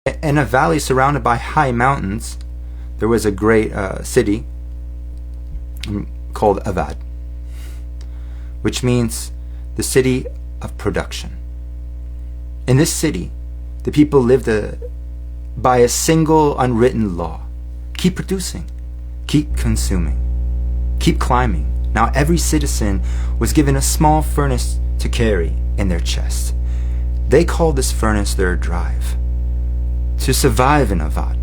In a valley surrounded by high mountains, there was a great city called Avad, which means the city of production. In this city, the people lived by a single unwritten law: keep producing, keep consuming, keep climbing. Now every citizen was given a small furnace to carry in their chest. They called this furnace their drive. To survive in Avad,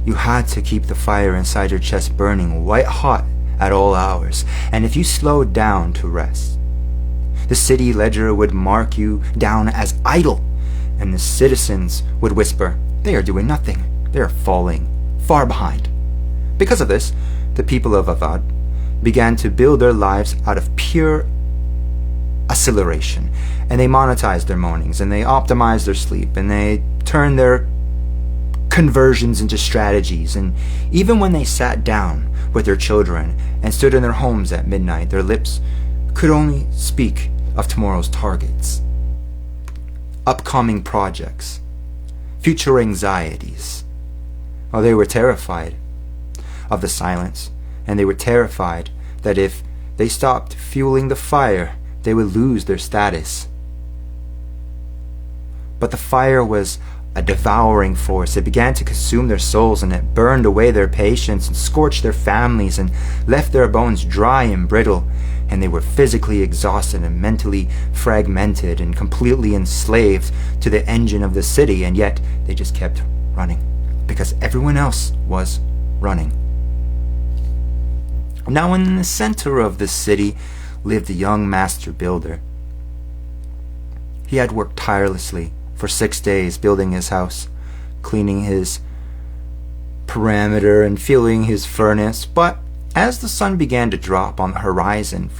you had to keep the fire inside your chest burning white hot at all hours, and if you slowed down to rest, the city ledger would mark you down as idle, and the citizens would whisper, "They are doing nothing. They are falling far behind." Because of this, the people of Avad began to build their lives out of pure acceleration, and they monetized their mornings, and they optimized their sleep, and they turned their conversions into strategies. And even when they sat down with their children and stood in their homes at midnight, their lips could only speak of tomorrow's targets, upcoming projects, future anxieties. Oh, they were terrified of the silence, and they were terrified that if they stopped fueling the fire, they would lose their status. But the fire was a devouring force. It began to consume their souls, and it burned away their patience and scorched their families and left their bones dry and brittle, and they were physically exhausted and mentally fragmented and completely enslaved to the engine of the city, and yet they just kept running because everyone else was running. Now in the center of the city lived a young master builder. He had worked tirelessly for 6 days building his house, cleaning his perimeter and fueling his furnace. But as the sun began to drop on the horizon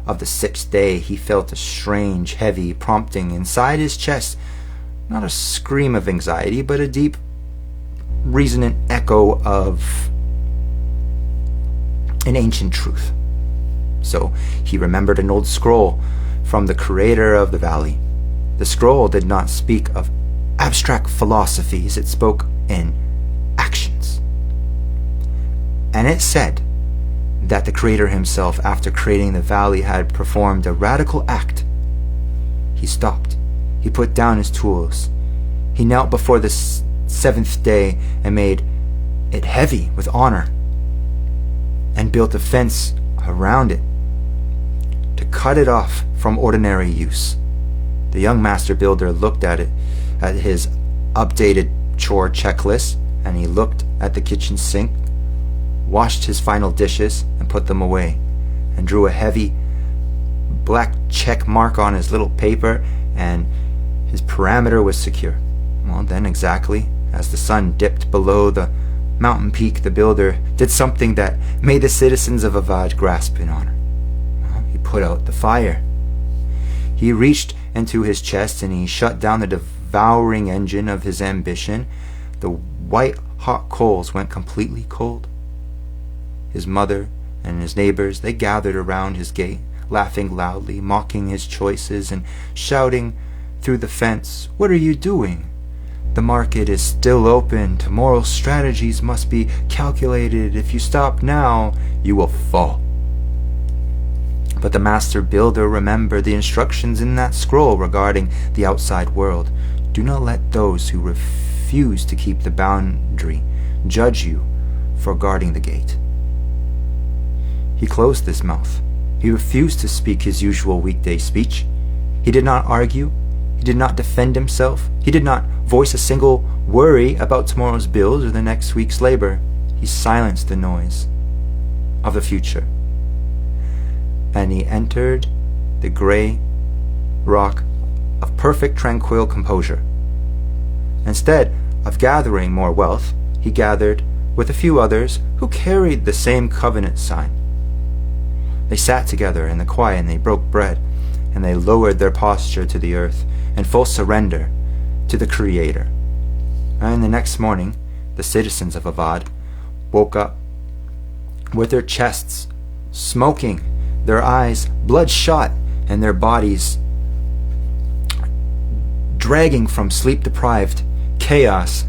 of the 6th day, he felt a strange, heavy prompting inside his chest. Not a scream of anxiety, but a deep, resonant echo of an ancient truth. So he remembered an old scroll from the creator of the valley. The scroll did not speak of abstract philosophies, it spoke in actions. And it said that the creator himself, after creating the valley, had performed a radical act. He stopped. He put down his tools. He knelt before the 7th day and made it heavy with honor, and built a fence around it to cut it off from ordinary use. The young master builder looked at his updated chore checklist, and he looked at the kitchen sink, washed his final dishes and put them away, and drew a heavy black check mark on his little paper, and his parameter was secure. Well, then, exactly as the sun dipped below the mountain peak, the builder did something that made the citizens of Avad grasp in honor. Well, he put out the fire. He reached into his chest and he shut down the devouring engine of his ambition. The white-hot coals went completely cold. His mother and his neighbors, they gathered around his gate, laughing loudly, mocking his choices, and shouting through the fence, "What are you doing? The market is still open. Tomorrow's strategies must be calculated. If you stop now, you will fall." But the master builder remembered the instructions in that scroll regarding the outside world. Do not let those who refuse to keep the boundary judge you for guarding the gate. He closed his mouth. He refused to speak his usual weekday speech. He did not argue. He did not defend himself. He did not voice a single worry about tomorrow's bills or the next week's labor. He silenced the noise of the future. And he entered the gray rock of perfect tranquil composure. Instead of gathering more wealth, he gathered with a few others who carried the same covenant sign. They sat together in the quiet, and they broke bread, and they lowered their posture to the earth in full surrender to the Creator. And the next morning, the citizens of Avad woke up with their chests smoking, their eyes bloodshot, and their bodies dragging from sleep-deprived chaos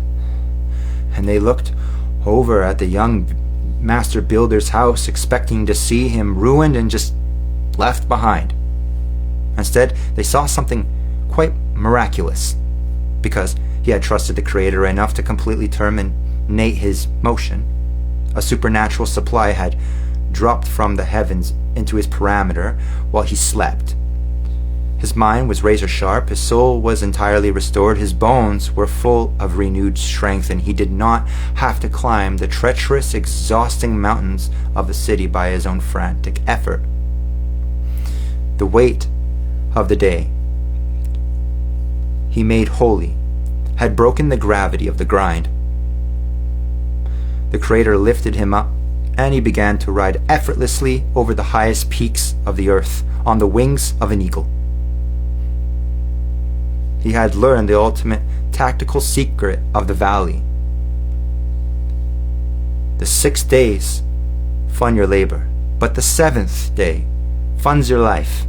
and they looked over at the young master builder's house, expecting to see him ruined and just left behind. Instead, they saw something quite miraculous, because he had trusted the Creator enough to completely terminate his motion. A supernatural supply had dropped from the heavens into his parameter while he slept. His mind was razor sharp, his soul was entirely restored, his bones were full of renewed strength, and he did not have to climb the treacherous, exhausting mountains of the city by his own frantic effort. The weight of the day he made holy had broken the gravity of the grind. The Creator lifted him up, and he began to ride effortlessly over the highest peaks of the earth on the wings of an eagle. He had learned the ultimate tactical secret of the valley. The 6 days fund your labor, but the 7th day funds your life.